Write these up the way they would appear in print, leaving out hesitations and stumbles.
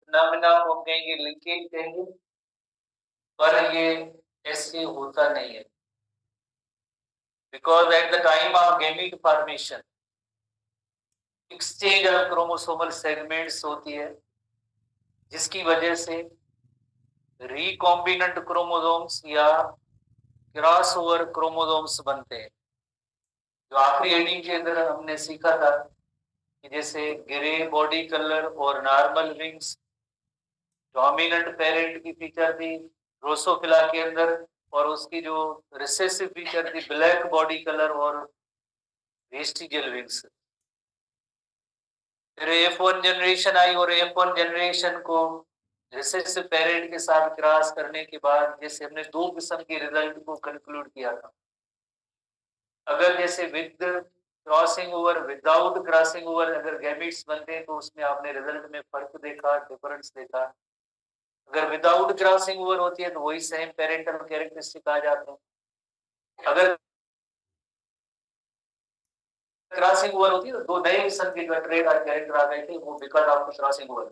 Phenomena को हम कहेंगे लिंकेज कहेंगे, पर ये ऐसे होता नहीं है, because at the time of gamete formation exchange of chromosomal segments होती है, जिसकी वजह से रिकॉम्बिनेंट क्रोमोसोम्स या क्रॉसओवर क्रोमोसोम्स बनते हैं। जो आखिरी हेडिंग के अंदर हमने सीखा था कि जैसे ग्रे बॉडी कलर और नॉर्मल विंग्स डोमिनेंट पेरेंट की फीचर थी ड्रोसोफिला के अंदर, और उसकी जो रिसेसिव फीचर थी ब्लैक बॉडी कलर और वेस्टिजियल विंग्स। फिर F1 जनरेशन आई और F1 जनरेशन को रिसेसिव पेरेंट के साथ क्रॉस करने के बाद जैसे हमने दो किस्म के रिजल्ट को कंक्लूड किया था। अगर जैसे with crossing over without crossing over अगर गैमेट्स बनते हैं तो उसमें आपने रिजल्ट में फर्क देखा, डिफरेंस देखा। अगर विदाउट क्रॉसिंग ओवर होती है तो वही सेम पेरेंटल कैरेक्टरिस्टिक आ जाते हैं। अगर क्रॉसिंग ओवर होती है तो दो नए किस्म के जो ट्रेड और कैरेक्टर आ गए थे, वो बिकॉज ऑफ क्रॉसिंग ओवर।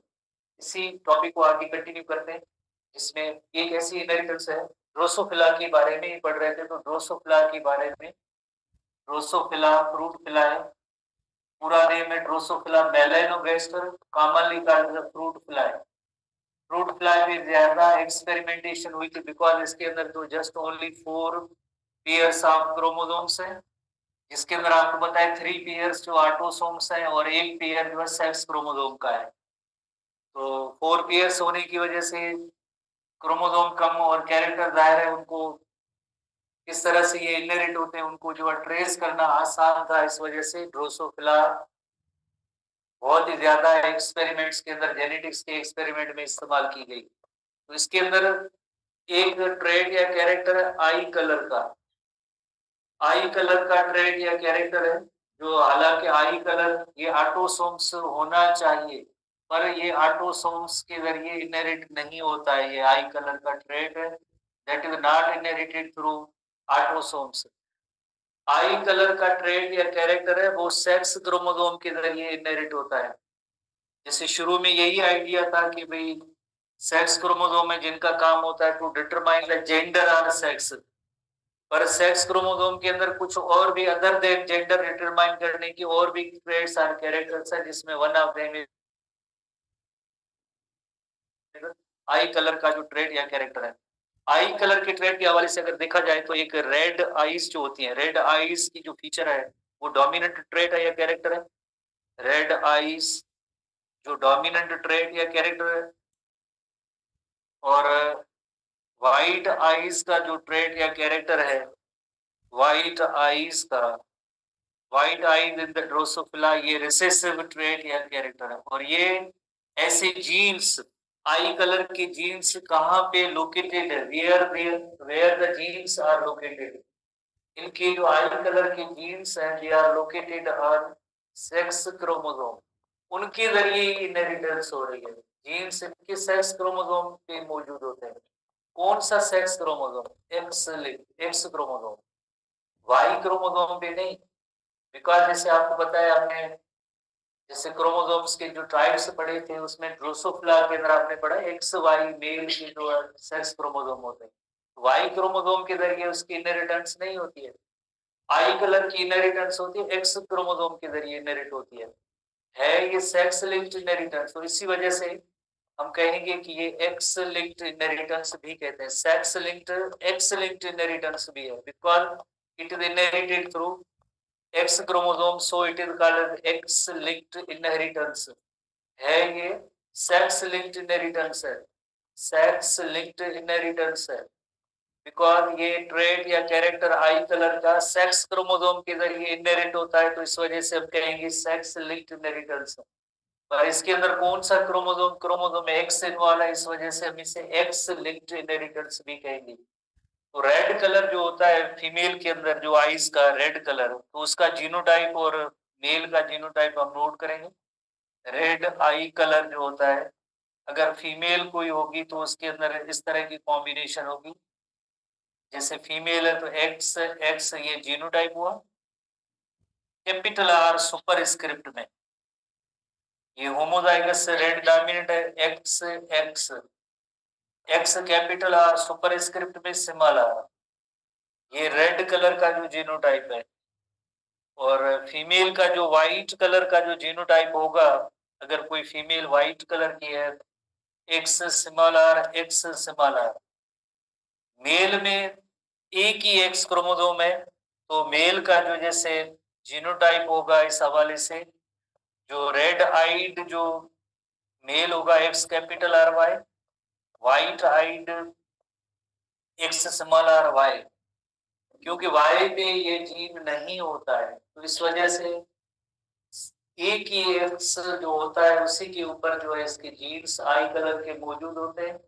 इसी टॉपिक को आगे कंटिन्यू करते हैं। इसमें एक ऐसी इनहेरिटेंस है, ड्रोसोफिला के बारे में ही पढ़ रहे थे, तो ड्रोसोफिला के बारे में, ड्रोसोफिला फ्रूट फिला है, पूरा नेम है Drosophila melanogaster, commonly called fruit fly. Fruit fly में ज्यादा एक्सपेरिमेंटेशन हुई थी बिकॉज इसके अंदर तो just only 4 pairs of chromosomes है, जिसके अंदर आपको पता है 3 पेयर्स जो ऑटोसोम्स है और एक पेयर जो है सेक्स क्रोमोसोम का है। तो 4 पेयर्स होने की वजह से क्रोमोसोम कम और कैरेक्टर जाहिर है उनको किस तरह से ये इनहेरिट होते हैं उनको जो ट्रेस करना आसान था। इस वजह से ड्रोसोफिला बहुत ही ज्यादा एक्सपेरिमेंट्स के अंदर, जेनेटिक्स के एक्सपेरिमेंट में इस्तेमाल की गई। तो इसके अंदर एक ट्रेड या कैरेक्टर है आई कलर का। आई कलर का ट्रेड या कैरेक्टर है जो, हालांकि आई कलर ये ऑटोसोम्स होना चाहिए, पर ये ऑटोसोम्स के जरिए इनहेरिट नहीं होता है। ये आई कलर का ट्रेड है that is not inherited through autosomes. I colour का ट्रेड या कैरेक्टर है वो सेक्स क्रोमोसोम के जरिए इनहेरिट होता है। जैसे शुरू में यही आइडिया था कि भाई सेक्स क्रोमोसोम है जिनका काम होता है टू डिटरमाइन द जेंडर और सेक्स, पर सेक्स क्रोमोसोम के अंदर कुछ और भी अदर देन जेंडर डिटरमाइन करने की और भी ट्रेड्स और कैरेक्टर्स है, जिसमें one of them I colour का जो ट्रेड या कैरेक्टर है। आई कलर के ट्रेड के हवाले से अगर देखा जाए तो एक रेड आईज जो होती है, रेड आईज की जो फीचर है वो डोमिनेंट ट्रेड है या कैरेक्टर है। रेड आईज जो डोमिनेंट ट्रेड या कैरेक्टर है, और व्हाइट आईज का जो ट्रेड या कैरेक्टर है, व्हाइट आईज का, white eyes in the Drosophila ये रिसेसिव ट्रेड या कैरेक्टर है। और ये ऐसे जीन्स, आई कलर के जीन्स कहाँ पे लोकेटेड है, where the genes are located. इनके जो आई कलर के जीन्स हैं they are located on sex chromosome, उनके जरिए इनहेरिटेंस हो रही है। जीन्स इनके सेक्स क्रोमोसोम पे मौजूद होते हैं। कौन सा sex chromosome? X chromosome, Y chromosome पे नहीं। बिकॉज जैसे आपको बताया आपने, जैसे क्रोमोसोम्स के जो टाइप्स पढ़े थे उसमें ड्रोसोफिला के अंदर आपने पढ़ा एक्स वाई मेल के जो सेक्स क्रोमोसोम होते हैं, वाई क्रोमोसोम के जरिए उसकी इनहेरिटेंस नहीं होती है। आई कलर की इनहेरिटेंस होती है एक्स क्रोमोसोम के जरिए इनहेरिट होती है ये सेक्स लिंक्ड इनहेरिटेंस। तो इसी वजह से हम कहेंगे कि ये एक्स लिंक्ड इनहेरिटेंस भी कहते हैं, sex linked x linked inheritance भी है, because it is inherited through x chromosome, so it is called x linked inheritance. है ये सेक्स लिंक्ड इनहेरिटेंस है, सेक्स लिंक्ड इनहेरिटेंस है, बिकॉज ये ट्रेड या कैरेक्टर आई कलर का सेक्स क्रोमोसोम के जरिए इनहेरिट होता है, तो इस वजह से हम कहेंगे सेक्स लिंक्ड इनहेरिटेंस। पर इसके अंदर कौन सा क्रोमोसोम, क्रोमोसोम एक्स इन्वॉल्व है, इस वजह से हम इसे एक्स लिंक्ड इनहेरिटेंस भी कहेंगे। तो रेड कलर जो होता है फीमेल के अंदर, जो आईज का रेड कलर, तो उसका जीनोटाइप और मेल का जीनोटाइप हम नोट करेंगे। रेड आई कलर जो होता है, अगर फीमेल कोई होगी तो उसके अंदर इस तरह की कॉम्बिनेशन होगी। जैसे फीमेल है तो एक्स एक्स ये जीनोटाइप हुआ, कैपिटल आर सुपर स्क्रिप्ट में, ये होमोजाइगस से रेड डोमिनेंट है, x x x capital R superscript में स्मॉल आर, ये रेड कलर का जो जीनोटाइप है। और फीमेल का जो व्हाइट कलर का जो जीनोटाइप होगा, अगर कोई फीमेल व्हाइट कलर की है, X small are X small r. Male में एक ही एक्स क्रोमोसोम है, तो मेल का जो जैसे जीनोटाइप होगा इस हवाले से, जो रेड आइड जो मेल होगा X capital R Y, white eyed X small are Y. क्योंकि वाई पे ये जीन नहीं होता है, तो इस वजह से एक ही एक्स जो होता है उसी के ऊपर जो है इसके जीन्स आई कलर के मौजूद होते हैं।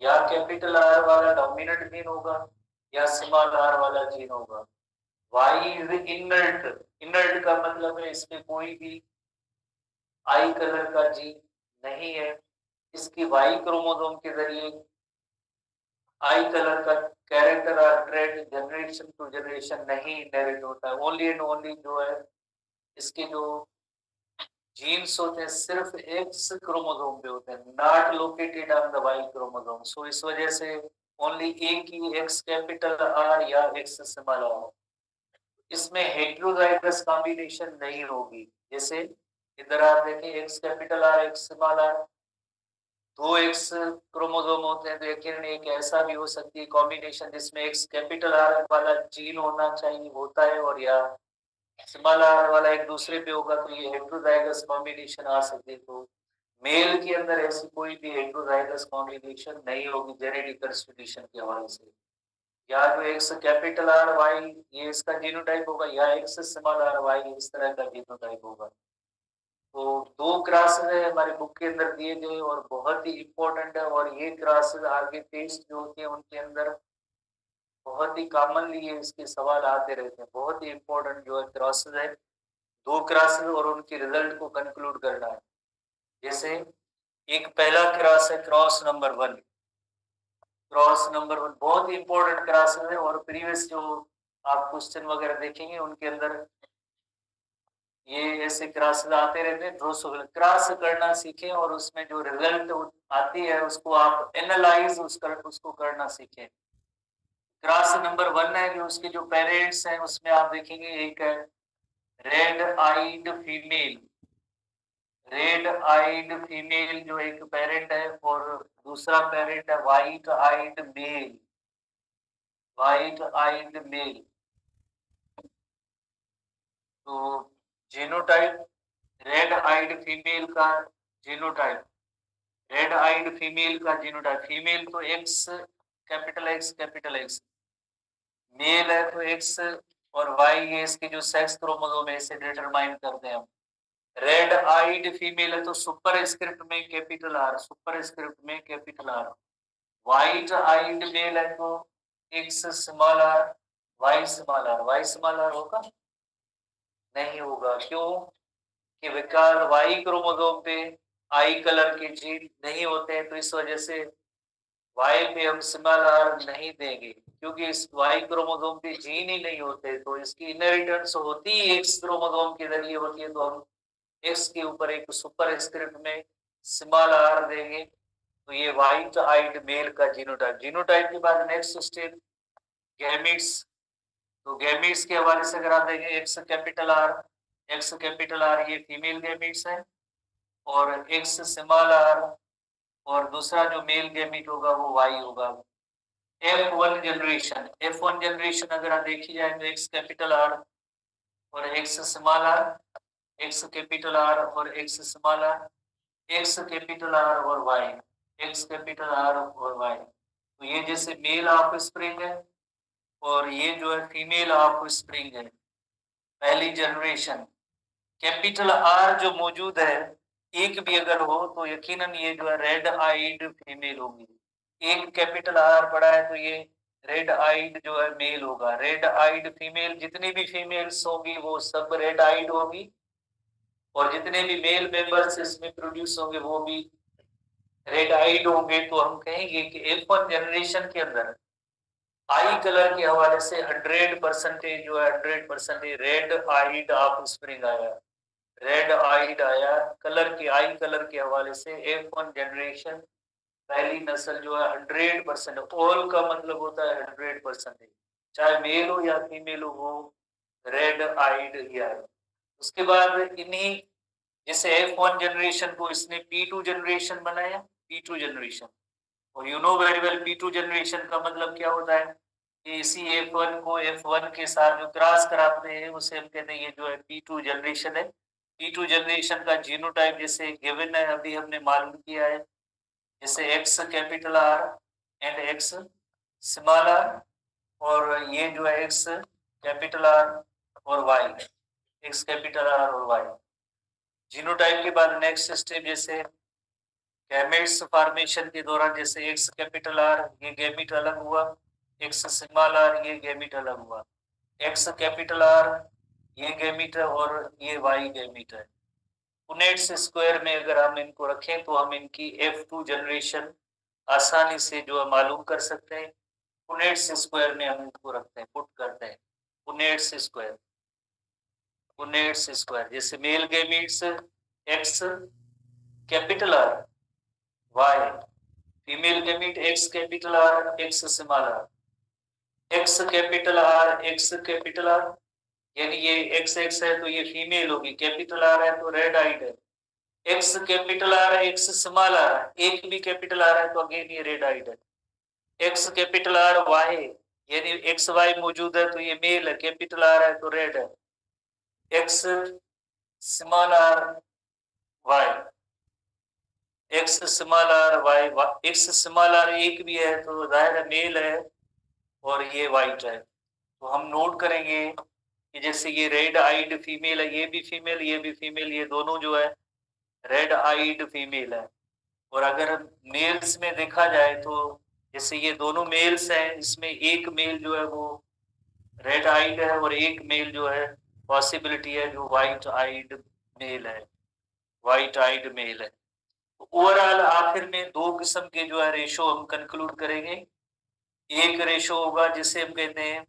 या कैपिटल आर वाला डोमिनेंट जीन होगा या स्मॉल आर वाला जीन होगा। वाई इज इनर्ट, इनर्ट का मतलब है इसमें कोई भी आई कलर का जीन नहीं है। इसकी वाई क्रोमोसोम के जरिए आई कलर का कैरेक्टर और ट्रेट जनरेशन टू जनरेशन नहीं इनहेरिट होता है। ओनली एंड ओनली जो है इसके जो जीन्स होते हैं सिर्फ एक्स क्रोमोसोम पे होते हैं, not located on the Y chromosome. So इस वजह से ओनली एक ही एक्स कैपिटल आर या एक्स स्मॉल आर। इसमें हेटेरोजाइगस कॉम्बिनेशन नहीं होगी। जैसे इधर आप देखें X capital R X small R, दो एक्स क्रोमोसोम होते हैं, तो यकीनन एक ऐसा भी हो सकती है कॉम्बिनेशन जिसमें एक्स कैपिटल आर वाला जीन होना चाहिए होता है और या स्मॉल आर वाला एक दूसरे पे होगा, तो ये हेटेरोजाइगस कॉम्बिनेशन आ सकती है। तो मेल के अंदर ऐसी कोई भी हेटेरोजाइगस कॉम्बिनेशन नहीं होगी जेनेटिक कंस्टिट्यूशन के हवाले से। या जो एक्स कैपिटल आर वाई ये इसका जीनोटाइप होगा, या एक्स स्मॉल आर वाई इस तरह का जीनोटाइप होगा। तो दो क्लासेस है हमारे बुक के अंदर दिए गए और बहुत ही इंपॉर्टेंट है। और ये क्लासेस आगे टेस्ट जो होते हैं उनके अंदर बहुत ही कॉमनली ये इसके सवाल आते रहते हैं। बहुत ही इंपॉर्टेंट जो है क्लासेस है, दो क्लासेस और उनके रिजल्ट को कंक्लूड करना है। जैसे एक पहला क्रॉस है क्रॉस नंबर 1, क्रॉस नंबर 1 बहुत ही इंपॉर्टेंट क्लासेस है। और प्रीवियस जो आप क्वेश्चन वगैरह देखेंगे उनके अंदर ये ऐसे क्लासेस आते रहते हैं। ड्रोसोफिल क्रॉस करना सीखें और उसमें जो रिजल्ट आती है उसको आप एनालाइज उसको करना सीखें। क्रॉस नंबर 1 है जो उसके जो पेरेंट्स हैं उसमें आप देखेंगे एक है red eyed female, red eyed female जो एक पेरेंट है, और दूसरा पेरेंट है white eyed male, white eyed male. तो जीनोटाइप रेड आइड फीमेल का जीनोटाइप, रेड आइड फीमेल का जीनोटाइप, फीमेल तो एक्स कैपिटल एक्स, मेल है तो एक्स और वाई है इसके जो सेक्स क्रोमोसोम है इसे डिटरमाइन करते हैं हम। रेड आइड फीमेल है तो सुपर स्क्रिप्ट में कैपिटल आर, सुपर स्क्रिप्ट में capital R. White eyed male है तो X small are Y small are, Y small r होगा नहीं होगा। क्यों कि विकार वाई क्रोमोसोम पे आई कलर के जीन नहीं होते हैं, तो इस वजह से वाई पे हम स्मॉल आर नहीं देंगे क्योंकि इस वाई क्रोमोसोम पे जीन ही नहीं होते। तो इसकी इनहेरिटेंस होती ही एक्स क्रोमोसोम के जरिए होती है, तो हम एक्स के ऊपर एक सुपर स्क्रिप्ट में स्मॉल आर देंगे। तो ये व्हाइट आइड मेल का जीनोटाइप। जीनोटाइप के बाद नेक्स्ट स्टेप गैमीट्स। तो गैमीट्स के हवाले से अगर आप देखें एक्स कैपिटल आर ये फीमेल गैमीट्स है और एक्स स्मॉल आर और दूसरा जो मेल गैमीट होगा वो वाई होगा। F1 जनरेशन, F1 जनरेशन अगर आप देखी जाए तो एक्स कैपिटल आर और X small are, X capital R और X small are, X capital R और वाई, एक्स कैपिटल आर और वाई। तो ये जैसे मेल ऑफ स्प्रिंग है और ये जो है फीमेल ऑफ स्प्रिंग है, पहली जनरेशन। कैपिटल आर जो मौजूद है एक भी अगर हो तो यकीनन ये जो है रेड आइड फीमेल होगी। एक कैपिटल आर पड़ा है तो ये रेड आइड जो है मेल होगा। रेड आइड फीमेल जितनी भी फीमेल्स होगी वो सब रेड आइड होगी और जितने भी मेल मेंबर्स इसमें प्रोड्यूस होंगे वो भी रेड आइड होंगे। तो हम कहेंगे कि F1 जनरेशन के अंदर आई कलर के हवाले से 100% जो है 100% रेड आइड ऑफ स्प्रिंग आया। रेड आइड आया, कलर के आई कलर के हवाले से F1 जनरेशन पहली नस्ल जो है 100%, ऑल का मतलब होता है 100%, चाहे मेल हो या फीमेल हो वो रेड आइड ही आए। उसके बाद इन्हीं जैसे F1 जनरेशन को इसने P2 जनरेशन बनाया, P2 जनरेशन, और you know very well P2 generation का मतलब क्या होता है कि इसी F1 को F1 के साथ जो क्रॉस कराते हैं उसे हम कहते हैं ये जो है P2 जनरेशन है। P2 जनरेशन का जीनोटाइप जैसे गिवन है, अभी हमने मालूम किया है, जैसे X capital R and X small r, और ये जो है X कैपिटल R और Y, X कैपिटल R और Y। जीनोटाइप के बाद नेक्स्ट स्टेप जैसे गैमेट्स फॉर्मेशन के दौरान जैसे एक्स कैपिटल आर ये गैमेट अलग हुआ, एक्स स्मॉल आर ये गैमेट अलग हुआ, एक्स कैपिटल आर ये गैमेट है और ये वाई गैमेट है। पुनेट्स स्क्वायर में अगर हम इनको रखें तो हम इनकी F2 जनरेशन आसानी से जो है मालूम कर सकते हैं। पुनेट्स स्क्वायर में हम इनको रखते हैं, पुट करते हैं पुनेट्स स्क्वायर, पुनेट्स स्क्वायर जैसे male gametes X capital R Y, female gamete X capital R X small are, X capital R X capital R, यानी ये एक्स एक्स है तो ये फीमेल होगी, कैपिटल आर है तो रेड आइड है, X capital R X small r, एक भी कैपिटल आर है तो अगेन ये रेड आइड है, एक्स कैपिटल आर वाई यानी एक्स वाई मौजूद है तो ये मेल है, कैपिटल आर है तो रेड है, X small are Y, X small are Y, X small r एक भी है तो जाहिर है मेल है और ये वाइट है। तो हम नोट करेंगे कि जैसे ये रेड आइड फीमेल है, ये भी फीमेल ये भी फीमेल, ये दोनों जो है रेड आइड फीमेल है। और अगर मेल्स में देखा जाए तो जैसे ये दोनों मेल्स हैं, इसमें एक मेल जो है वो रेड आइड है और एक मेल जो है पॉसिबिलिटी है जो व्हाइट आइड मेल है, व्हाइट आइड मेल है। ओवरऑल आखिर में दो किस्म के जो है रेशो हम कंक्लूड करेंगे। एक रेशो होगा जिसे हम कहते हैं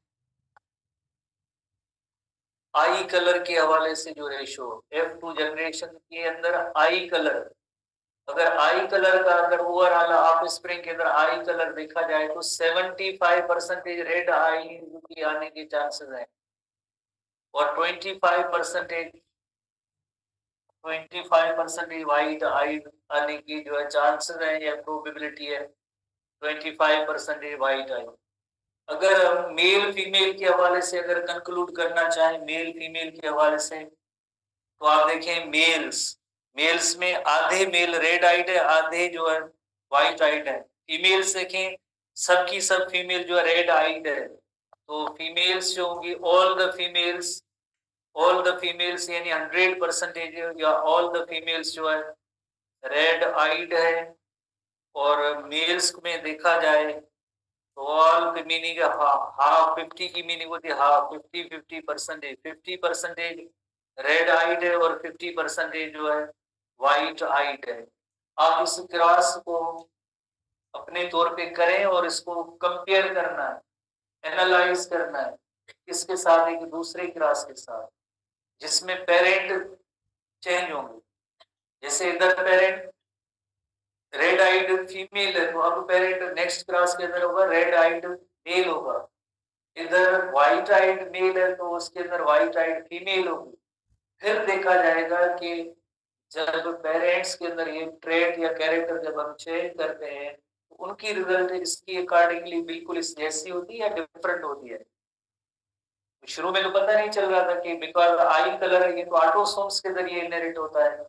आई कलर के हवाले से जो रेशो, F2 जनरेशन के अंदर आई कलर, अगर आई कलर का अगर ओवरऑल ऑफ स्प्रिंग के अंदर आई कलर देखा जाए तो 75% रेड आई की आने के चांसेस हैं और 25% वाइट आई आने की जो है चांसेस है या प्रोबेबिलिटी है 25% वाइट आई। अगर हम मेल फीमेल के हवाले से अगर कंक्लूड करना चाहें, मेल फीमेल के हवाले से, तो आप देखें मेल्स में आधे मेल रेड आइड है, आधे जो है व्हाइट आइड है। फीमेल्स देखें सबकी सब फीमेल जो है रेड आइड है, तो फीमेल्स जो होंगी ऑल द फीमेल्स यानी 100% या ऑल द फीमेल्स जो है रेड आइड है। और मेल्स में देखा जाए तो ऑल की मीनिंग हाफ 50 की मीनिंग होती है हाफ 50-50%, 50% रेड आइड है और 50% जो है वाइट आइड है। आप इस क्रॉस को अपने तौर पे करें और इसको कंपेयर करना है, एनालाइज करना है किसके साथ, एक दूसरे क्रॉस के साथ जिसमें पेरेंट चेंज होंगे। जैसे इधर पेरेंट रेड आइड फीमेल है तो अब पेरेंट नेक्स्ट क्रॉस के अंदर होगा रेड आइड मेल होगा, इधर व्हाइट आइड मेल है तो उसके अंदर व्हाइट आइड फीमेल होगी। फिर देखा जाएगा कि जब पेरेंट्स के अंदर ये ट्रेट या कैरेक्टर जब हम चेंज करते हैं तो उनकी रिजल्ट इसकी अकॉर्डिंगली बिल्कुल इस जैसी होती है या डिफरेंट होती है। शुरू में तो पता नहीं चल रहा था कि बिकॉज आई कलर है ये तो ऑटोसोम्स के जरिए इनहेरिट होता है,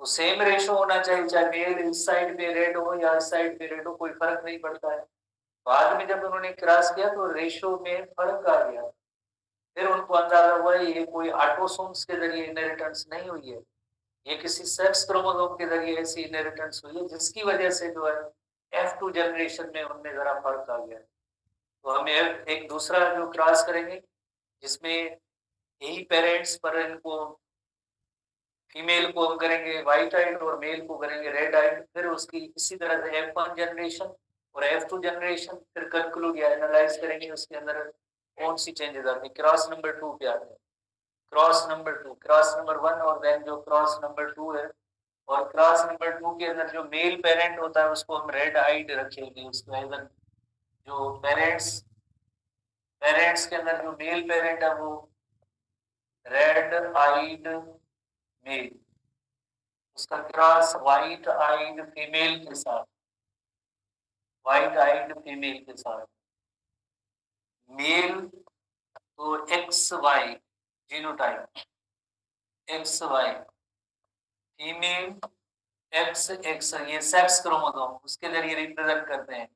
तो सेम रेशो होना चाहिए, चाहे मेल इस साइड पे रेड हो या इस साइड पे रेड हो, कोई फर्क नहीं पड़ता है। बाद में जब उन्होंने क्रॉस किया तो रेशो में फर्क आ गया, फिर उनको अंदाजा हुआ ये कोई ऑटोसोम्स के जरिए इनहेरिटेंस नहीं हुई है, ये किसी सेक्स क्रोमोसोम के जरिए ऐसी इनहेरिटेंस हुई है जिसकी वजह से जो है F2 जनरेशन में उनमें जरा फर्क आ गया। तो हम एक दूसरा जो क्रॉस करेंगे जिसमें यही पेरेंट्स पर इनको फीमेल को हम करेंगे व्हाइट आइड और मेल को करेंगे रेड आइड, फिर उसकी इसी तरह से F1 जनरेशन और F2 जनरेशन फिर कंक्लूड या एनालाइज करेंगे उसके अंदर कौन सी चेंजेस आती है। क्रॉस नंबर 2 पे आते हैं। क्रॉस नंबर 2, क्रॉस नंबर 1 और देन जो क्रॉस नंबर 2 है, और क्रॉस नंबर 2 के अंदर जो मेल पेरेंट होता है उसको हम रेड आइड रखेंगे। उसको अगर जो पेरेंट्स के अंदर जो मेल पेरेंट है वो रेड आइड मेल, उसका क्रॉस व्हाइट आइड फीमेल के साथ, व्हाइट आइड फीमेल के साथ। मेल तो X Y genotype, X Y, female X X, ये सेक्स क्रोमोसोम उसके जरिए रिप्रेजेंट करते हैं।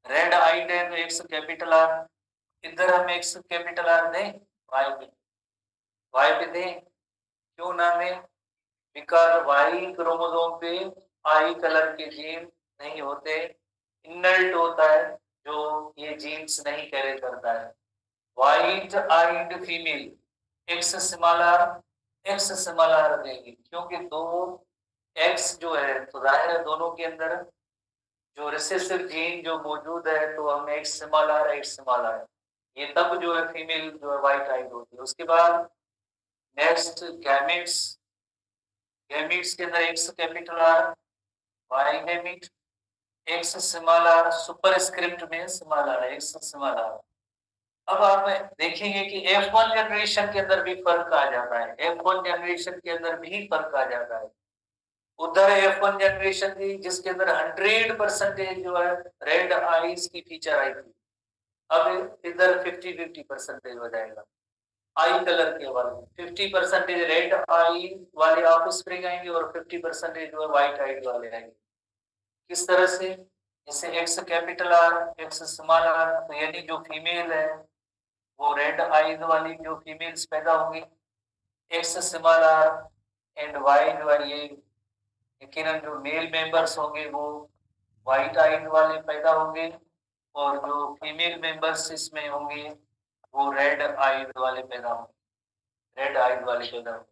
रेड आइड है तो एक्स कैपिटल आर, इधर हम एक्स कैपिटल आर दें, वाई पे, वाई पे दें, क्यों ना दें? बिकॉज वाई क्रोमोसोम पे आई कलर के जीन नहीं होते, इनल्ट होता है जो ये जीन्स नहीं कैरी करता है। White eyed female X small r देंगे, क्योंकि दो एक्स जो है तो जाहिर है दोनों के अंदर जो रिसेसिव जीन जो मौजूद है तो हम एक्स स्मॉल आर, ये तब जो है फीमेल जो है व्हाइट आइड होती है। उसके बाद नेक्स्ट गैमेट्स, गैमेट्स के अंदर X capital R, Y gamete X small R, superscript में small are, X small R. अब आप देखेंगे कि F1 जनरेशन के अंदर भी फर्क आ जाता है, F1 जनरेशन के अंदर भी फर्क आ जाता है। उधर F1 जनरेशन थी जिसके अंदर 100% जो है रेड आईज की फीचर आई थी, अब इधर 50-50% हो जाएगा आई कलर के वाले, 50% रेड आई वाले ऑफस्प्रिंग आएंगे और 50% जो है व्हाइट आइड वाले आएंगे। किस तरह से? जैसे X capital R X small r, तो यानी जो फीमेल है वो रेड आइज वाली जो फीमेल्स पैदा होंगी, X small r and Y जो है ये यकीनन जो मेल मेंबर्स होंगे वो व्हाइट आइज वाले पैदा होंगे, और जो फीमेल मेंबर्स इसमें होंगे वो रेड आइज वाले पैदा होंगे, रेड आइज वाले पैदा होंगे।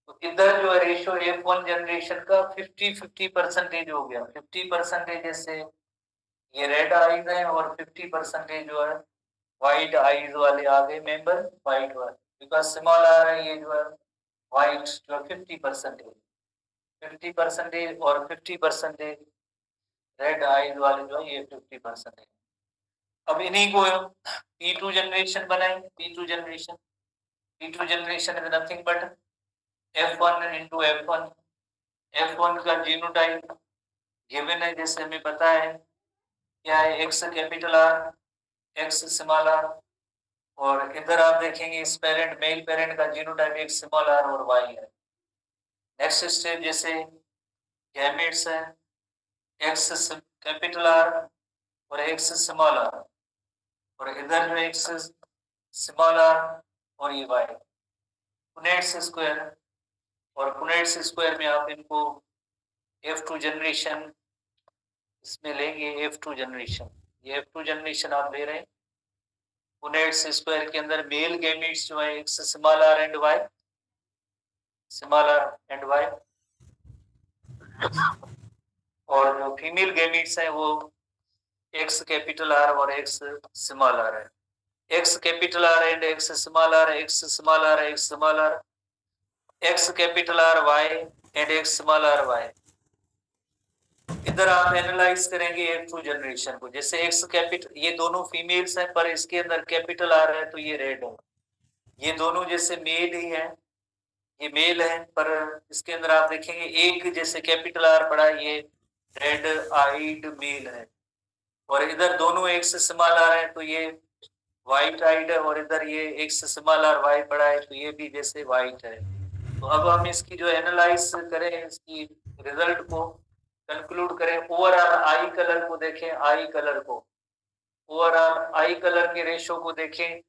तो इधर जो है रेशियो F1 जनरेशन का 50-50% हो गया, 50% जैसे ये रेड आइज है और 50% जो है व्हाइट आइज वाले आ गए मेंबर, व्हाइट वाले, बिकॉज स्मॉल आ रहा है ये जो है व्हाइट जो 50% और 50% रेड आइज वाले जो है ये 50%। अब इन्हीं को P2 जनरेशन बनाए, P2 generation, P2 generation is nothing but F1 into F1, F1 का जीनोटाइप गिवन है जैसे हमें पता है क्या है, X capital R X small r, और इधर आप देखेंगे इस पेरेंट मेल पेरेंट का जीनोटाइप एक्स स्मॉल आर और वाई है। नेक्स्ट स्टेप जैसे गैमेट्स है एक्स कैपिटल आर और एक्स स्मॉल आर, और इधर जो एक्स स्मॉल आर और ये वाई, पुनेट्स स्क्वायर, और पुनेट्स स्क्वायर में आप इनको F2 जनरेशन इसमें लेंगे, F2 जनरेशन, ये F2 जनरेशन आप ले रहे हैं। पुनेट्स स्क्वायर के अंदर मेल गैमेट्स जो है X small r and Y, small r and Y, और जो फीमेल गैमेट्स है वो एक्स कैपिटल आर और एक्स स्मॉल आर है, X capital R and X small are, X small are X small are, X capital R Y and X small are Y. इधर आप analyse करेंगे F2 generation को, जैसे X capital, ये दोनों females हैं पर इसके अंदर कैपिटल आर है तो ये रेड है, ये दोनों जैसे मेल ही है, ये मेल है पर इसके अंदर आप देखेंगे एक जैसे कैपिटल आर पड़ा, ये रेड आइड मेल है, और इधर दोनों एक्स स्मॉल आर है तो ये व्हाइट आइड है, और इधर ये एक्स स्मॉल आर वाई पड़ा है तो ये भी जैसे व्हाइट है। तो अब हम इसकी जो एनालाइज करें, इसकी रिजल्ट को कंक्लूड करें, ओवरऑल आई कलर को देखें, आई कलर को, ओवरऑल आई कलर के रेशो को देखें,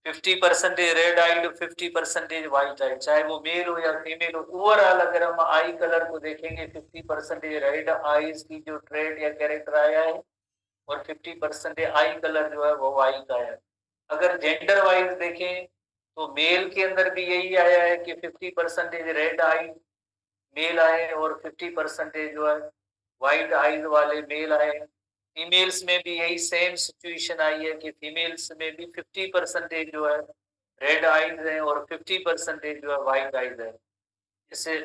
50% रेड आइड 50% व्हाइट आइड, चाहे वो मेल हो या फीमेल हो। ओवरऑल अगर हम आई कलर को देखेंगे 50% रेड आईज की जो ट्रेड या कैरेक्टर आया है, और 50% आई कलर जो है वो वाइट आया है। अगर जेंडर वाइज देखें तो मेल के अंदर भी यही आया है कि 50% रेड आई मेल आए और 50% जो है व्हाइट आइज वाले मेल आए। फीमेल्स में भी यही सेम सिचुएशन आई है कि फीमेल्स में भी 50% जो है रेड आईज है और 50% जो है व्हाइट आईज है। जैसे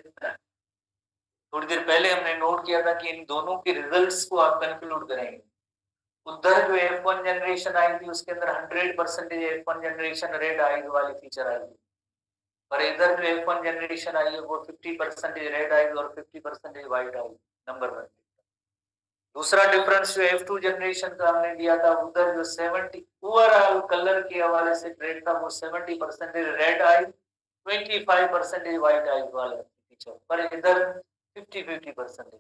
थोड़ी देर पहले हमने नोट किया था कि इन दोनों के रिजल्ट्स को आप कंक्लूड करेंगे। उधर जो F1 जनरेशन आई थी उसके अंदर 100% F1 जनरेशन रेड आईज वाली फीचर आई थी, पर इधर जो F1 जनरेशन आई है वो 50% रेड आईज और 50% व्हाइट आईज नंबर 1। दूसरा डिफरेंस जो F2 जनरेशन का हमने दिया था उधर जो 70 ओवरऑल कलर के हवाले से ट्रेड था वो 70% रेड आई, 25% व्हाइट आई वाला फीचर, पर इधर 50-50%।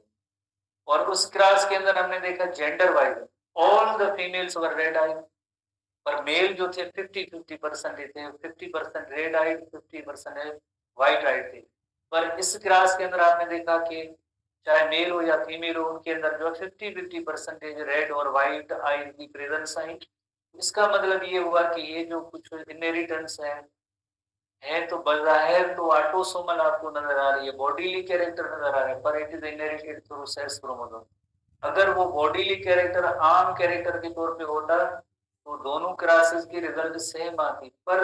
और उस क्लास के अंदर हमने देखा gender wise all the females were red eye, पर मेल जो थे 50-50% थे, 50% रेड आई, 50% व्हाइट आई थे। पर इस क्लास के अंदर आपने देखा कि चाहे मेल हो या फीमेल हो उनके अंदर जो 50-50% रेड और व्हाइट आई की प्रेजेंस आई। इसका मतलब ये हुआ कि ये जो कुछ इनहेरिटेंस है तो बज़ाहिर तो ऑटोसोमल आपको नजर आ रही है, बॉडीली कैरेक्टर नजर आ रहा है, पर it is inherited through sex chromosome. अगर वो बॉडीली कैरेक्टर आम कैरेक्टर के तौर पे होता तो दोनों क्रासेस की रिजल्ट सेम आती, पर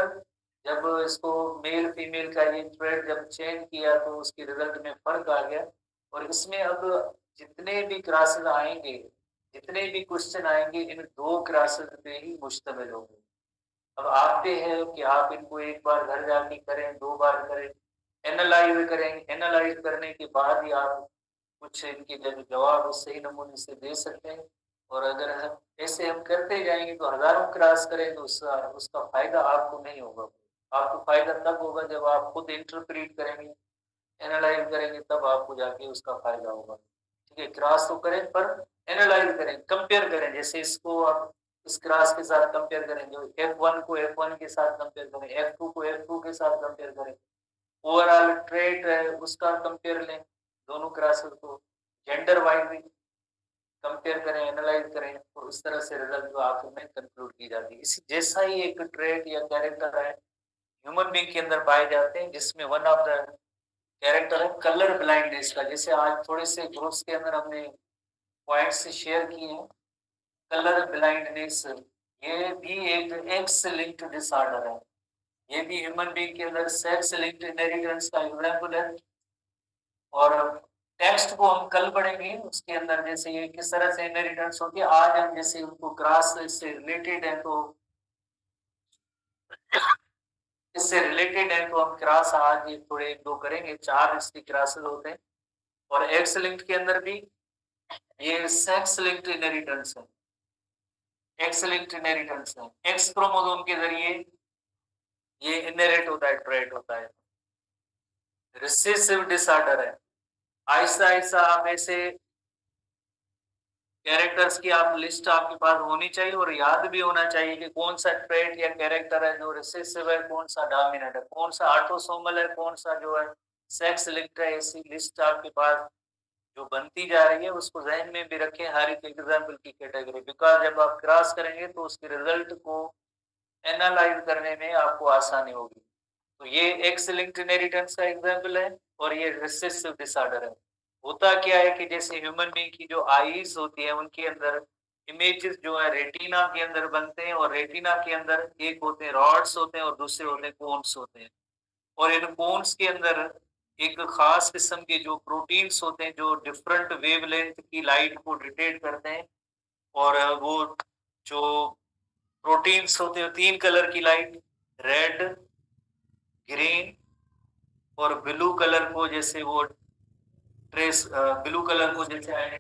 जब इसको मेल फीमेल का ये ट्रेड जब चेंज किया तो उसकी रिजल्ट में फर्क आ गया। और इसमें अब जितने भी क्रासेस आएंगे, जितने भी क्वेश्चन आएंगे इन दो क्रासेस पे ही मुश्तमिल होंगे। अब आप पे है कि आप इनको एक बार घर जाके करें, 2 बार करें, एनालाइज करें, एनालाइज करने के बाद ही आप कुछ इनके जो जवाब सही नमूने से दे सकते हैं। और अगर हम ऐसे हम करते जाएंगे तो हजारों क्रॉस करें तो उसका फायदा आपको नहीं होगा। आपको फायदा तब होगा जब आप खुद इंटरप्रेट करेंगे, एनालाइज करेंगे, तब आपको जाके उसका फायदा होगा। ठीक है, क्रॉस तो करें पर एनालाइज करें, कंपेयर करें। जैसे इसको आप इस क्रॉस के साथ कंपेयर करें, जो F1 को F1 के साथ कंपेयर करें, F2 को F2 के साथ कंपेयर करें, ओवरऑल ट्रेट है उसका कंपेयर लें, दोनों क्रॉसेस को जेंडर वाइज भी कंपेयर करें, एनालाइज करें, और उस तरह से रिजल्ट जो आखिर में कंक्लूड की जाती है। इसी जैसा ही एक ट्रेट या कैरेक्टर है ह्यूमन बीइंग के अंदर पाए जाते हैं, जिसमें वन ऑफ द कैरेक्टर है कलर ब्लाइंडनेस का। जैसे आज थोड़े से ग्रुप्स के अंदर हमने पॉइंट्स शेयर किए हैं। कलर ब्लाइंडनेस ये भी एक एक्स लिंक्ड डिसऑर्डर है, ये भी ह्यूमन बीइंग के अंदर सेक्स लिंक्ड इनहेरिटेंस का एग्जांपल है। और टेक्स्ट को हम कल पढ़ेंगे, उसके अंदर जैसे ये किस तरह से इनहेरिटेंस होती है। आज हम जैसे उनको क्रॉस से रिलेटेड है तो इससे रिलेटेड है तो हम क्रॉस आज ये थोड़े एक दो करेंगे, 4 इसके क्लासेस होते हैं। और एक्स लिंक्ड के अंदर भी ये सेक्स लिंक्ड इनहेरिटेंस है, एक्स लिंक्ड इनहेरिटेंस है, एक्स क्रोमोसोम के जरिए ये इनहेरिट होता है, ट्रेट होता है। रिसेसिव डिसऑर्डर है। आहिस्ता आहिस्ता आप ऐसे कैरेक्टर्स की आप लिस्ट आपके पास होनी चाहिए और याद भी होना चाहिए कि कौन सा ट्रेट या कैरेक्टर है जो रिसेसिव है, कौन सा डोमिनेंट है, कौन सा ऑटोसोमल है, कौन सा जो है सेक्स लिंक्ड है। ऐसी लिस्ट आपके पास जो बनती जा रही है उसको जहन में भी रखें हर एक एग्जाम्पल की कैटेगरी, बिकॉज जब आप क्रॉस करेंगे तो उसके रिजल्ट को एनालाइज करने में आपको आसानी होगी। तो ये एक्स लिंक्ड इनहेरिटेंस का एग्जाम्पल है और ये रिसेसिव डिसऑर्डर है। होता क्या है कि जैसे ह्यूमन बीइंग की जो आईज होती है उनके अंदर इमेजेस जो है रेटिना के अंदर बनते हैं, और रेटिना के अंदर एक होते हैं रॉड्स होते हैं और दूसरे होते हैं कोन्स होते हैं। और इन कोन्स के अंदर एक खास किस्म के जो प्रोटीन्स होते हैं जो डिफरेंट वेवलेंथ की लाइट को डिटेक्ट करते हैं। और वो जो प्रोटीन्स होते हैं 3 कलर की लाइट, रेड, ग्रीन और ब्लू कलर को जैसे वो ट्रेस, ब्लू कलर को जैसे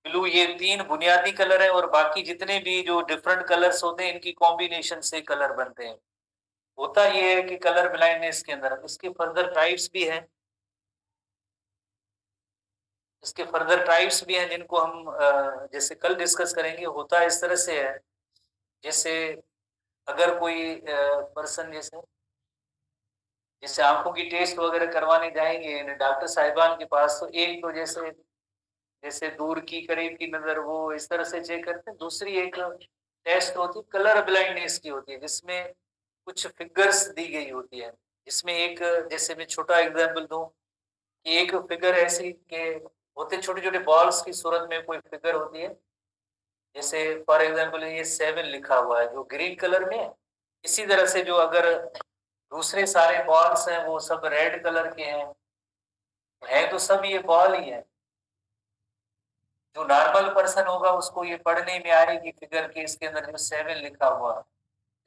ब्लू, ये 3 बुनियादी कलर है और बाकी जितने भी जो डिफरेंट कलर्स होते हैं इनकी कॉम्बिनेशन से कलर बनते हैं। होता ये है कि कलर ब्लाइंडनेस के अंदर इसके फर्दर टाइप्स भी हैं, इसके फर्दर टाइप्स भी हैं जिनको हम जैसे कल डिस्कस करेंगे। होता इस तरह से है जैसे अगर कोई पर्सन जैसे जैसे आंखों की टेस्ट वगैरह करवाने जाएंगे डॉक्टर साहिबान के पास, तो एक तो जैसे जैसे दूर की करीब की नजर वो इस तरह से चेक करते हैं। दूसरी एक टेस्ट होती है कलर ब्लाइंडनेस की होती है, जिसमें कुछ फिगर्स दी गई होती है, जिसमें एक जैसे मैं छोटा एग्जांपल दूं कि एक फिगर ऐसी के होते छोटे छोटे बॉल्स की सूरत में कोई फिगर होती है, जैसे फॉर एग्जांपल ये 7 लिखा हुआ है जो ग्रीन कलर में है। इसी तरह से जो अगर दूसरे सारे बॉल्स हैं वो सब रेड कलर के हैं तो सब ये बॉल ही है। जो नॉर्मल पर्सन होगा उसको ये पढ़ने में आएगी फिगर के इसके अंदर जो 7 लिखा हुआ है।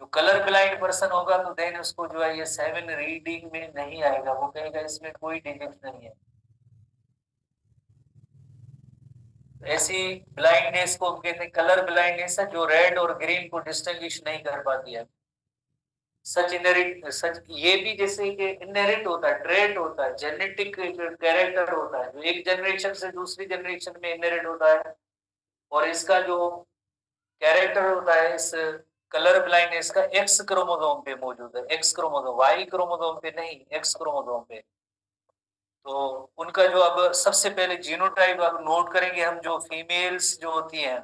जो कलर ब्लाइंड पर्सन होगा तो देन उसको जो है ये 7 रीडिंग में नहीं आएगा, वो कहेगा इसमें कोई डिजिट नहीं है। ऐसी ब्लाइंडनेस को हम कहते हैं कलर ब्लाइंडनेस है, जो रेड और ग्रीन को डिस्टिंग्विश नहीं कर पाती है। सच इनहेरिट सच ये भी जैसे कि इनहेरिट होता है, ट्रेट होता है, जेनेटिक कैरेक्टर होता है जो एक जनरेशन से दूसरी जनरेशन में इनहेरिट होता है। और इसका जो कैरेक्टर होता है इस कलर ब्लाइंडनेस का एक्स क्रोमोसोम पे मौजूद है, एक्स क्रोमोसोम, वाई क्रोमोसोम पे नहीं, एक्स क्रोमोसोम पे। तो उनका जो अब सबसे पहले जीनोटाइप अब नोट करेंगे हम, जो फीमेल्स जो होती हैं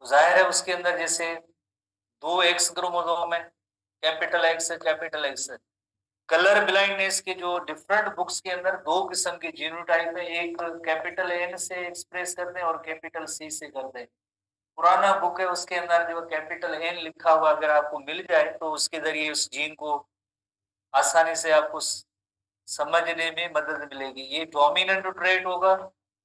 जाहिर है उसके अंदर जैसे 2 एक्स क्रोमोसोम है, कैपिटल एक्स है, कैपिटल एक्स है। कलर ब्लाइंडनेस के जो डिफरेंट बुक्स के अंदर 2 किस्म के जीनोटाइप है, एक कैपिटल एन से एक्सप्रेस करते हैं और कैपिटल सी से करते हैं। पुराना बुक है उसके अंदर जो कैपिटल एन लिखा हुआ अगर आपको मिल जाए तो उसके जरिए उस जीन को आसानी से आपको समझने में मदद मिलेगी। ये डोमिनेंट ट्रेट होगा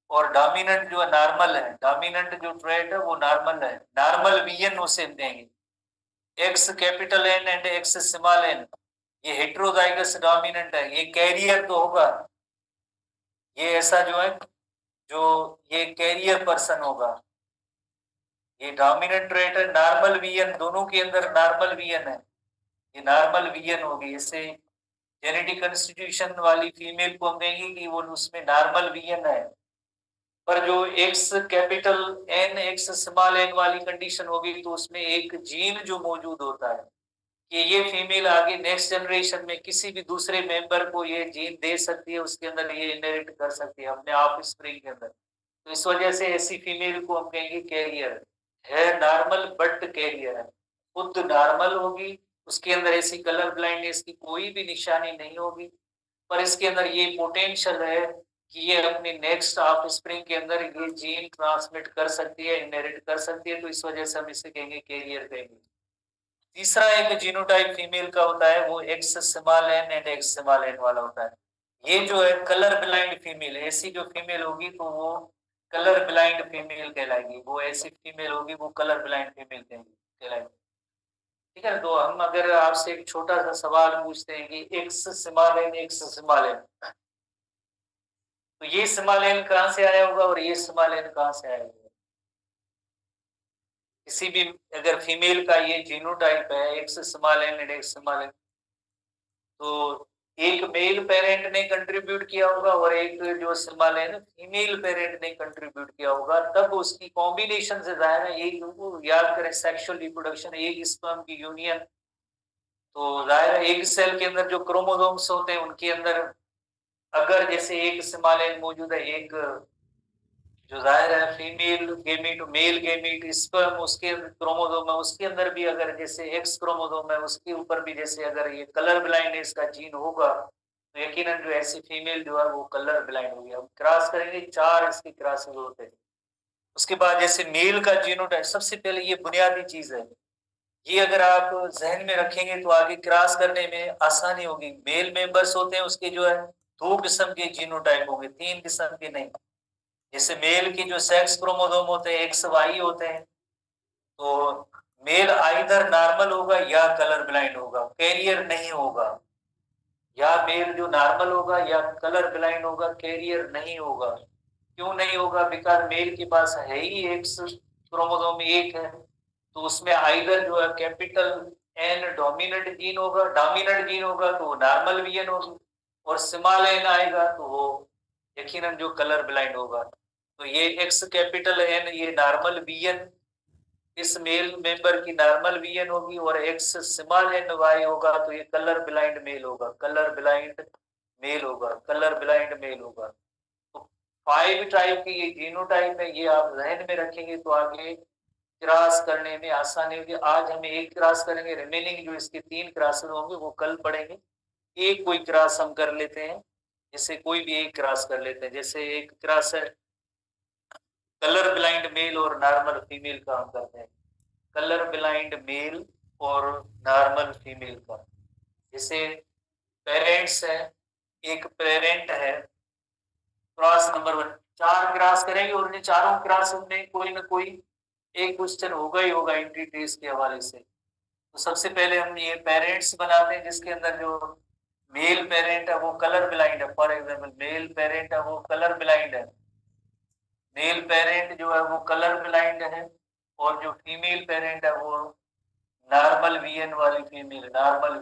और डोमिनेंट जो नॉर्मल है, डोमिनेंट जो ट्रेट है वो नॉर्मल है, नॉर्मल वीएन उसे देंगे। X capital N and X small N ये हेट्रोजाइगस डोमिनेंट है, ये कैरियर तो होगा, ये ऐसा जो है जो ये कैरियर पर्सन होगा। ये डोमिनेंट ट्रेट है, नॉर्मल वीएन दोनों के अंदर नॉर्मल वीएन है, ये नॉर्मल वीएन होगी। इससे जेनेटिक कंस्टिट्यूशन वाली फीमेल को हम कहेंगे कि वो उसमें नॉर्मल वीएन है। पर जो X capital N X small N वाली कंडीशन होगी तो उसमें एक जीन जो मौजूद होता है कि ये फीमेल आगे नेक्स्ट जनरेशन में किसी भी दूसरे मेंबर को ये जीन दे सकती है, उसके अंदर ये इनहेरिट कर सकती है अपने आप स्प्रिंग के अंदर। तो इस वजह से ऐसी फीमेल को हम कहेंगे कैरियर है, नॉर्मल बट कैरियर है, खुद नॉर्मल होगी, उसके अंदर ऐसी कलर ब्लाइंडनेस की कोई भी निशानी नहीं होगी, पर इसके अंदर ये पोटेंशियल है कि ये अपने नेक्स्ट ऑफ स्प्रिंग के अंदर ये जीन ट्रांसमिट कर सकती है, इनहेरिट कर सकती है, तो इस वजह से हम इसे कहेंगे कैरियर कहेंगे। तीसरा एक जीनोटाइप फीमेल का होता है वो X small N and X small N वाला होता है। ये जो है कलर ब्लाइंड फीमेल, ऐसी जो फीमेल होगी तो वो कलर ब्लाइंड फीमेल कहलाएगी, वो ऐसी फीमेल होगी वो कलर ब्लाइंड फीमेल कहलाएगी। ठीक है, तो हम अगर आपसे एक छोटा सा सवाल पूछते हैं कि X small N X small N, तो ये स्मॉल एन कहाँ से आया होगा और ये स्मॉल एन कहाँ से आया होगा? किसी भी अगर फीमेल का ये जीनोटाइप है X small N and X small N, तो एक मेल पेरेंट ने कंट्रीब्यूट किया होगा और एक जो स्मॉल एन फीमेल पेरेंट ने कंट्रीब्यूट किया होगा, तब उसकी कॉम्बिनेशन से जाहिर है एक याद करें सेक्सुअल रिप्रोडक्शन, एक स्पर्म की यूनियन। तो जाहिर है एक सेल के अंदर जो क्रोमोसोम्स होते हैं उनके अंदर अगर जैसे एक स्मॉल एन मौजूद है, एक जो जाहिर है female gamete male gamete sperm उसके क्रोमोसोम है, उसके अंदर भी अगर जैसे एक्स क्रोमोसोम है उसके ऊपर भी जैसे अगर ये कलर ब्लाइंडनेस का जीन होगा तो यकीनन जो ऐसी फीमेल जो है वो कलर ब्लाइंड होगी। हम क्रॉस करेंगे, 4 इसके क्रॉसेस होते हैं। उसके बाद जैसे मेल का जीनोटाइप, सबसे पहले ये बुनियादी चीज है, ये अगर आप जहन में रखेंगे तो आगे क्रॉस करने में आसानी होगी। मेल मेंबर्स होते हैं उसके जो है 2 किस्म के जीनोटाइप होंगे, 3 किस्म के नहीं। जैसे मेल के जो सेक्स क्रोमोसोम होते हैं एक्स वाई होते हैं, तो मेल आइदर नॉर्मल होगा या कलर ब्लाइंड होगा, कैरियर नहीं होगा। या मेल जो नॉर्मल होगा या कलर ब्लाइंड होगा, कैरियर नहीं होगा। क्यों नहीं होगा? बिकॉज मेल के पास है ही एक्स क्रोमोसोम एक है, तो उसमें आइदर जो है कैपिटल एन डोमिनेंट जीन होगा, डोमिनेंट जीन होगा तो वो नॉर्मल वीएन होगी, और स्मॉल एन आएगा तो वो यकीनन जो कलर ब्लाइंड होगा। तो ये एक्स कैपिटल एन ये नॉर्मल वीएन इस मेल मेंबर की नॉर्मल वीएन होगी, और एक्स स्मॉल एन वाई होगा तो ये कलर ब्लाइंड मेल होगा, कलर ब्लाइंड मेल होगा, कलर ब्लाइंड मेल होगा। तो 5 टाइप की ये जीनोटाइप है, ये आप जहन में रखेंगे तो आगे क्रॉस करने में आसानी होगी। आज हम एक क्रॉस करेंगे, रिमेनिंग जो इसके 3 क्रॉसेस होंगे वो कल पढ़ेंगे। एक कोई क्रॉस हम कर लेते हैं, जैसे कोई भी एक क्रॉस कर लेते हैं, जैसे एक क्रॉस है कलर ब्लाइंड मेल और नॉर्मल फीमेल का हम करते हैं, कलर ब्लाइंड मेल और नॉर्मल फीमेल का। जैसे पेरेंट्स है, एक पेरेंट है, क्रॉस नंबर 1, 4 क्रॉस करेंगे और उन्हें चारों क्रॉस में कोई ना कोई एक क्वेश्चन होगा ही होगा एंटिटीज के हवाले से। तो सबसे पहले हम ये पेरेंट्स बनाते हैं जिसके अंदर जो मेल पेरेंट है वो कलर ब्लाइंड है। फॉर एग्जांपल मेल पेरेंट है वो कलर ब्लाइंड है, मेल पेरेंट जो है वो कलर ब्लाइंड है, और जो फीमेल पेरेंट है वो नॉर्मल वीएन वाली फीमेल, नॉर्मल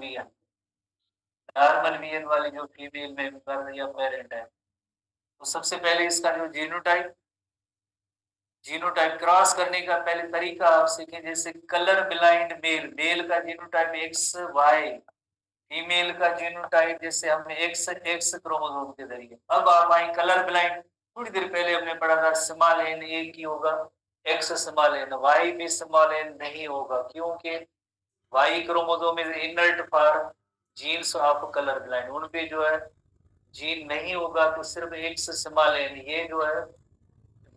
वीएन वाली जो फीमेल मेंबर या पेरेंट है। तो सबसे पहले इसका जो जीनोटाइप क्रॉस करने का पहले तरीका आप सीखें। जैसे कलर ब्लाइंड मेल, मेल का जीनोटाइप एक्स वाई, फीमेल का जीनोटाइप जैसे हमने एक्स एक्स क्रोमोसोम के जरिए। अब आप आए कलर ब्लाइंड, थोड़ी देर पहले हमने पढ़ा था स्मॉल एन एक ही होगा, एक्स स्मॉल एन, वाई भी स्मॉल एन नहीं होगा, क्योंकि Y chromosome is inert for genes of colour blind, उन पे जो है जीन नहीं होगा, तो सिर्फ एक्स स्मॉल एन, ये जो है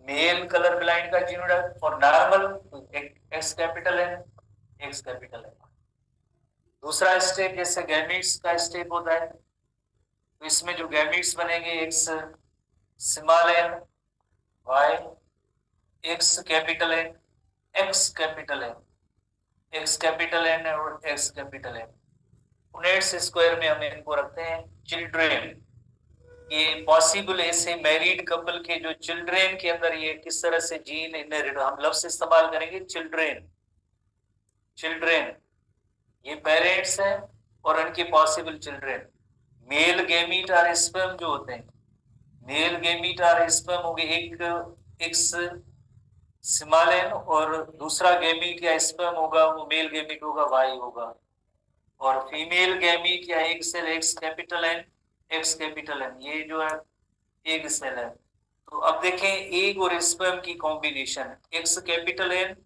मेल कलर ब्लाइंड का जीनोटाइप। और normal X capital N, X capital N. दूसरा स्टेप जैसे गैमीट्स का स्टेप होता है, तो इसमें जो गैमीट्स बनेंगे X small N Y, X capital N, X capital N, X capital N और X capital N. Punnett's square में हम इनको रखते हैं चिल्ड्रेन। ये पॉसिबल ऐसे मैरिड कपल के जो चिल्ड्रेन के अंदर ये किस तरह से जीन इनहेरिट, हम लफ्ज इस्तेमाल करेंगे चिल्ड्रेन, चिल्ड्रेन ये पेरेंट्स हैं और उनके पॉसिबल चिल्ड्रेन। मेल गैमीट और स्पर्म जो होते हैं, मेल गैमीट और स्पर्म हो गए, एक एक्स स्मॉल एन और दूसरा गैमीट या स्पर्म होगा वो मेल गैमीट होगा वाई होगा, और फीमेल गैमीट या एक cell X capital N, X capital N, ये जो है एक सेल है। तो अब देखें एग और स्पर्म की कॉम्बिनेशन, एक्स कैपिटल एन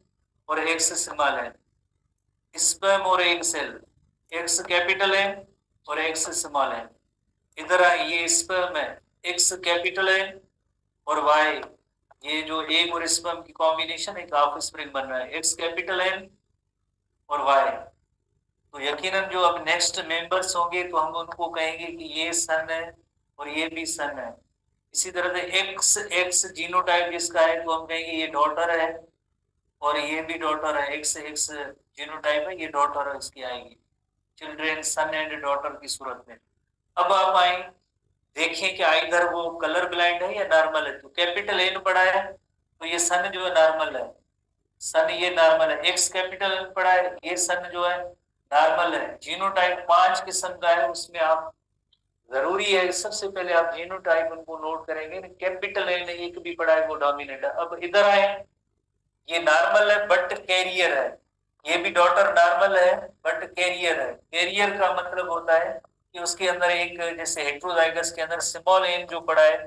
और एक्स स्मॉल एन, स्पर्म और egg cell, X capital N और एक्स स्मॉल एन। इधर ये स्पर्म है, एक्स कैपिटल एन और वाई, ये जो एग और स्पर्म की कॉम्बिनेशन एक ऑफस्प्रिंग बन रहा है, एक्स कैपिटल एन और वाई। तो यकीनन जो अब नेक्स्ट मेंबर्स होंगे तो हम उनको कहेंगे कि ये सन है और ये भी सन है। इसी तरह से एक्स एक्स जीनोटाइप जिसका है तो हम कहेंगे ये डॉटर है और ये भी डॉटर है, एक्स एक्स जीनोटाइप है, ये डॉटर है इसकी आएगी, चिल्ड्रेन सन एंड डॉटर की सूरत में। अब आप आए देखें कि इधर वो कलर ब्लाइंड है या नॉर्मल है, तो कैपिटल एन पड़ा है तो ये सन जो है नॉर्मल है, सन ये नॉर्मल है, एक्स कैपिटल एन पड़ा है, ये सन जो है नॉर्मल है। जीनोटाइप 5 किस्म का है, उसमें आप जरूरी है सबसे पहले आप जीनोटाइप उनको नोट करेंगे, कैपिटल एन एक भी पड़ा है वो डोमिनेंट है। अब इधर आए, ये नॉर्मल है बट कैरियर है, ये भी डॉटर नॉर्मल है बट कैरियर है। कैरियर का मतलब होता है कि उसके अंदर एक, जैसे हेट्रोजाइगस के अंदर स्मॉल एन जो पड़ा है,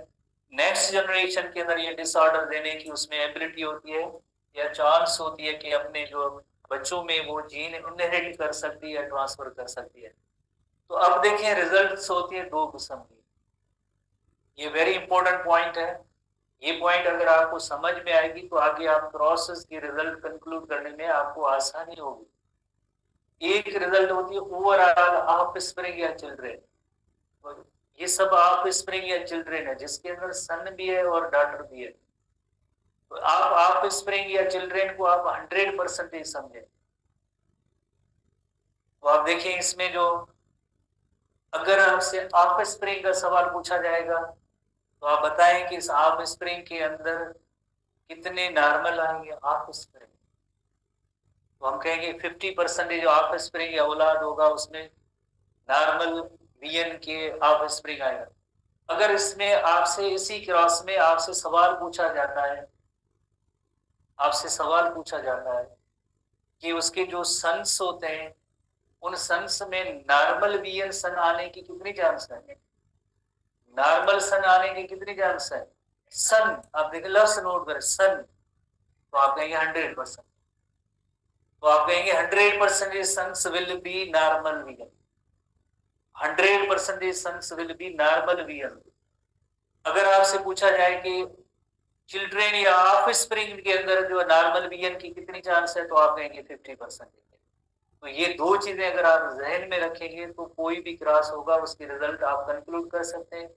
नेक्स्ट जनरेशन के अंदर ये डिसऑर्डर देने की उसमें एबिलिटी होती है या चांस होती है कि अपने जो बच्चों में वो जीन इनहेरिट कर सकती है, ट्रांसफर कर सकती है। तो अब देखें रिजल्ट्स होती है 2 किस्म की, ये वेरी इंपॉर्टेंट पॉइंट है। ये पॉइंट अगर आपको समझ में आएगी तो आगे आप प्रोसेस की रिजल्ट कंक्लूड करने में आपको आसानी होगी। एक रिजल्ट होती है ओवरऑल ऑफ स्प्रिंग या चिल्ड्रेन, ये सब ऑफ स्प्रिंग या चिल्ड्रेन है जिसके अंदर सन भी है और डॉटर भी है। तो आप ऑफ स्प्रिंग या चिल्ड्रेन को आप 100% समझे। तो आप देखिए इसमें जो अगर आपसे ऑफ स्प्रिंग का सवाल पूछा जाएगा तो आप बताएं कि इस ऑफ स्प्रिंग के अंदर कितने नॉर्मल आएंगे ऑफ स्प्रिंग, तो हम कहेंगे 50% ऑफ स्प्रिंग या औलाद होगा उसमें नॉर्मल वीएन के ऑफ स्प्रिंग आएगा। अगर इसमें आपसे इसी क्रॉस में आपसे सवाल पूछा जाता है, आपसे सवाल पूछा जाता है कि उसके जो सन्स होते हैं उन सन्स में नॉर्मल वीएन सन आने की कितनी चांस है, नॉर्मल सन आने की कितनी चांस है, सन, आप देखिए लफ्ज नोट करें सन, तो आप कहेंगे 100%, तो आप कहेंगे 100% sons will be normal vision, 100% sons will be normal vision. अगर आपसे पूछा जाए कि चिल्ड्रेन या ऑफ स्प्रिंग के अंदर जो नॉर्मल विजन की कितनी चांस है, तो आप कहेंगे 50%। तो ये दो चीजें अगर आप जहन में रखेंगे तो कोई भी क्रॉस होगा उसके रिजल्ट आप कंक्लूड कर सकते हैं।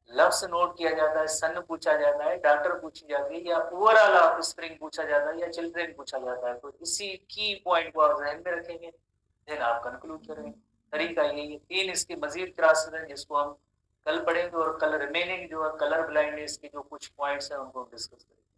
लफ्स नोट किया जाता है, सन पूछा जाता है, डॉटर पूछी जाती है, या ओवरऑल ऑफ स्प्रिंग पूछा जाता है, या चिल्ड्रेन पूछा जाता है। तो इसी की पॉइंट को आप जहन में रखेंगे, देन आप कंक्लूड करेंगे। तरीका यही है। 3 इसके मजीद क्लासेस हैं जिसको हम कल पढ़ेंगे, और कल रिमेनिंग जो है कलर ब्लाइंडनेस के जो कुछ पॉइंट्स हैं उनको डिस्कस करेंगे।